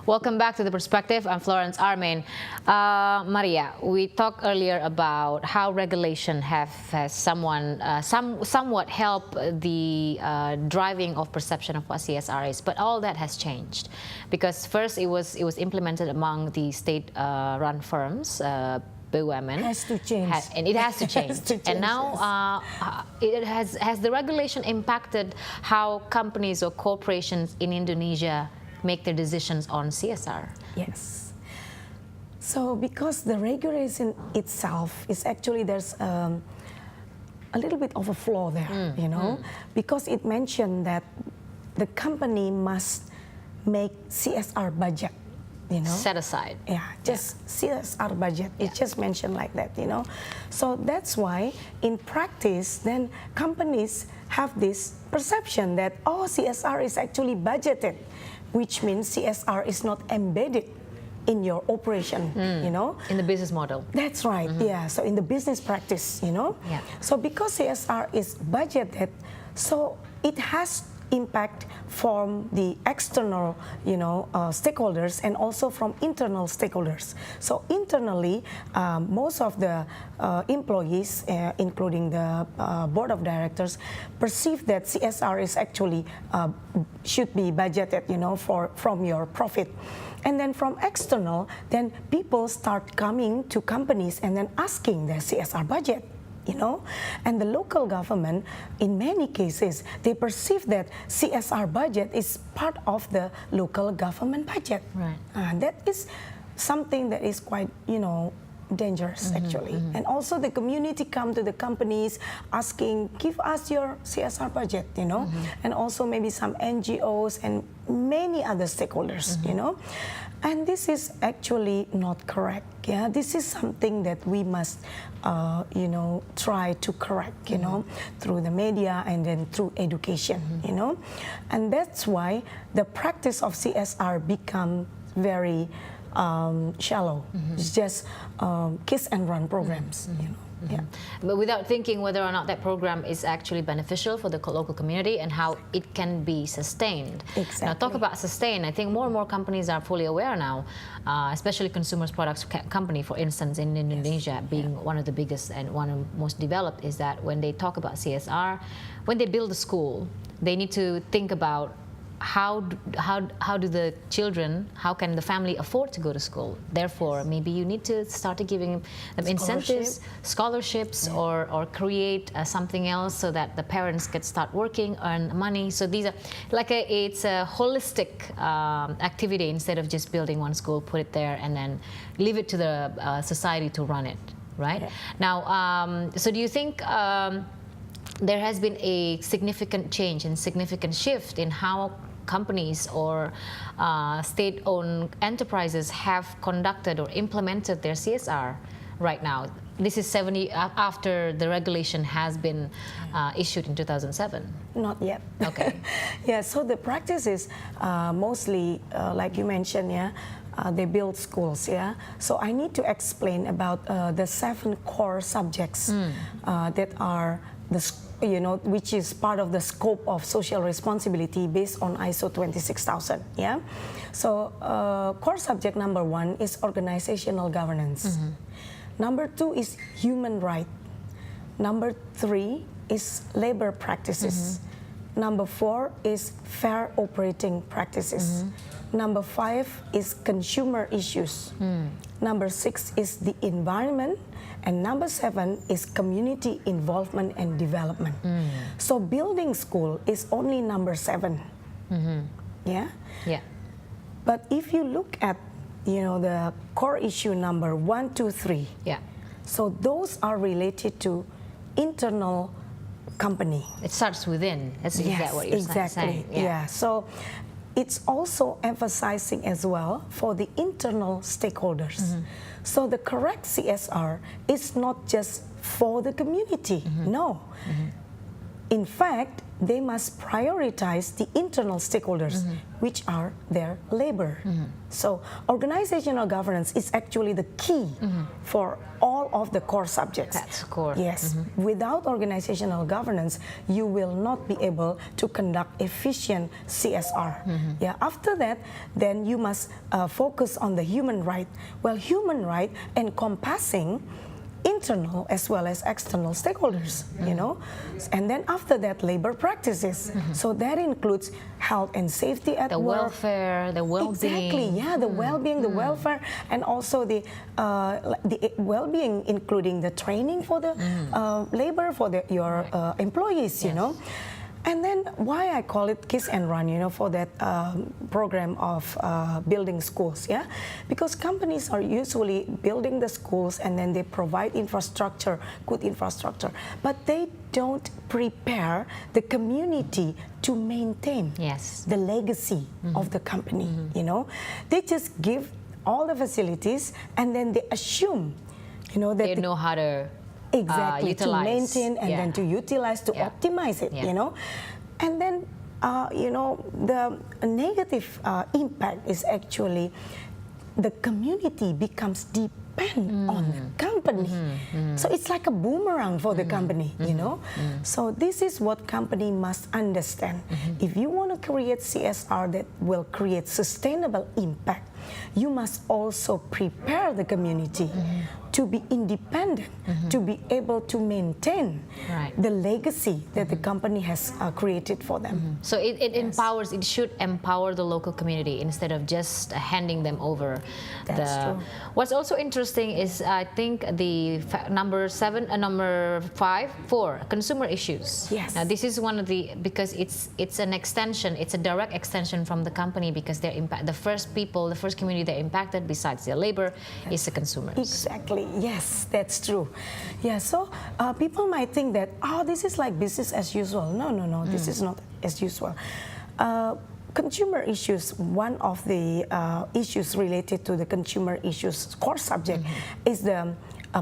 Welcome back to The Perspective. I'm Florence, Armein. Maria, we talked earlier about how regulation has somewhat helped the driving of perception of what CSR is, but all that has changed because first it was implemented among the state-run firms. BUMN has to change, and it has to change. And now, has the regulation impacted how companies or corporations in Indonesia make their decisions on CSR? Yes. So because the regulation itself is actually, there's a little bit of a flaw there, because it mentioned that the company must make CSR budget. Set aside. Yeah, just CSR budget. It's just mentioned like that, So that's why in practice, then companies have this perception that, oh, CSR is actually budgeted, which means CSR is not embedded in your operation, In the business model. That's right, yeah. So in the business practice, So because CSR is budgeted, so it has impact from the external, stakeholders and also from internal stakeholders. So internally, most of the employees, including the board of directors, perceive that CSR is actually should be budgeted, from your profit. And then from external, then people start coming to companies and then asking their CSR budget. And the local government, in many cases, they perceive that CSR budget is part of the local government budget. Right. That is something that is quite, dangerous actually. And also the community come to the companies asking, give us your CSR budget, and also maybe some NGOs and many other stakeholders, And this is actually not correct. Yeah, this is something that we must, try to correct, through the media and then through education, And that's why the practice of CSR become very shallow. It's just kiss and run programs, Yeah. But without thinking whether or not that program is actually beneficial for the local community and how it can be sustained. Exactly. Now, talk about sustain. I think more and more companies are fully aware now, especially consumer products company, for instance, in Indonesia, being one of the biggest and one of the most developed, is that when they talk about CSR, when they build a school, they need to think about how do the children, how can the family afford to go to school? Therefore, maybe you need to start giving them incentives, scholarships, or create something else so that the parents can start working, earn money. So these are it's a holistic activity instead of just building one school, put it there, and then leave it to the society to run it, right? Yeah. Now, so do you think there has been a significant change and significant shift in how companies or state-owned enterprises have conducted or implemented their CSR right now? This is 70 after the regulation has been issued in 2007. Not yet. Okay. Yeah, so the practice is mostly, like you mentioned, they build schools, So I need to explain about the 7 core subjects that are which is part of the scope of social responsibility based on ISO 26000, So core subject number 1 is organizational governance. Number 2 is human right. Number 3 is labor practices. Number 4 is fair operating practices. Number 5 is consumer issues. Number 6 is the environment. And number 7 is community involvement and development. So building school is only number 7. Yeah? But if you look at, the core issue number 1, 2, 3. So those are related to internal company. It starts within. That's exactly what you're saying. Yeah. So it's also emphasizing as well for the internal stakeholders. So the correct CSR is not just for the community. No. In fact, they must prioritize the internal stakeholders, which are their labor. So organizational governance is actually the key for all of the core subjects. That's core. Yes. Without organizational governance, you will not be able to conduct efficient CSR. Yeah. After that, then you must focus on the human right. Well, human right encompassing internal as well as external stakeholders, you know, and then after that, labor practices. So that includes health and safety at the work, welfare, the well-being. Exactly, yeah, the well-being, the welfare, and also the well-being, including the training for the labor for your employees, you know. And then why I call it Kiss and Run, you know, for that program of building schools, yeah? Because companies are usually building the schools and then they provide infrastructure, good infrastructure, but they don't prepare the community to maintain the legacy of the company, you know? They just give all the facilities and then they assume, you know, that they know how to exactly utilize. To maintain and then to utilize, to optimize it, you know. And then you know, the negative impact is actually the community becomes dependent on the company. So it's like a boomerang for the company, you know. So this is what company must understand. If you want to create CSR that will create sustainable impact, you must also prepare the community to be independent, to be able to maintain the legacy that the company has created for them. So it empowers, it should empower the local community instead of just handing them over. That's true. What's also interesting is I think the number 4, consumer issues. Yes. Now this is one of the, because it's an extension, it's a direct extension from the company because they're the first people, the first community that impacted besides their labor is the consumers. Exactly. Yes, that's true. Yeah, so people might think that, oh, this is like business as usual. No, no, no, this is not as usual. Consumer issues, one of the issues related to the consumer issues core subject is the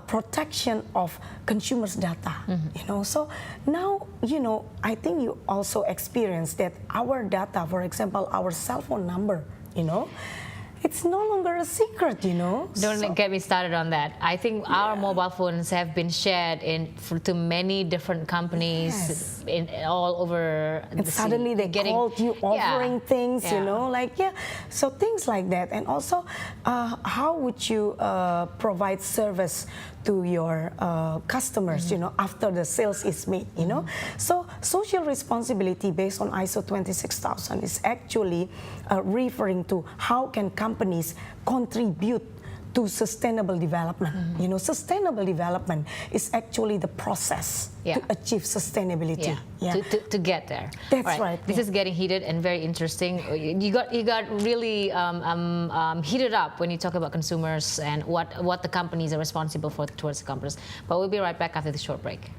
protection of consumers' data, you know. So now, you know, I think you also experience that our data, for example, our cell phone number, you know, it's no longer a secret, you know. Don't get me started on that. I think our mobile phones have been shared to many different companies all over and the suddenly they called you offering things, you know, like, so things like that. And also, how would you provide service to your customers, you know, after the sales is made, you know. So social responsibility based on ISO 26000 is actually referring to how can companies contribute to sustainable development. You know, sustainable development is actually the process to achieve sustainability. To get there. That's right. This is getting heated and very interesting. You got really heated up when you talk about consumers and what the companies are responsible for towards the companies. But we'll be right back after this short break.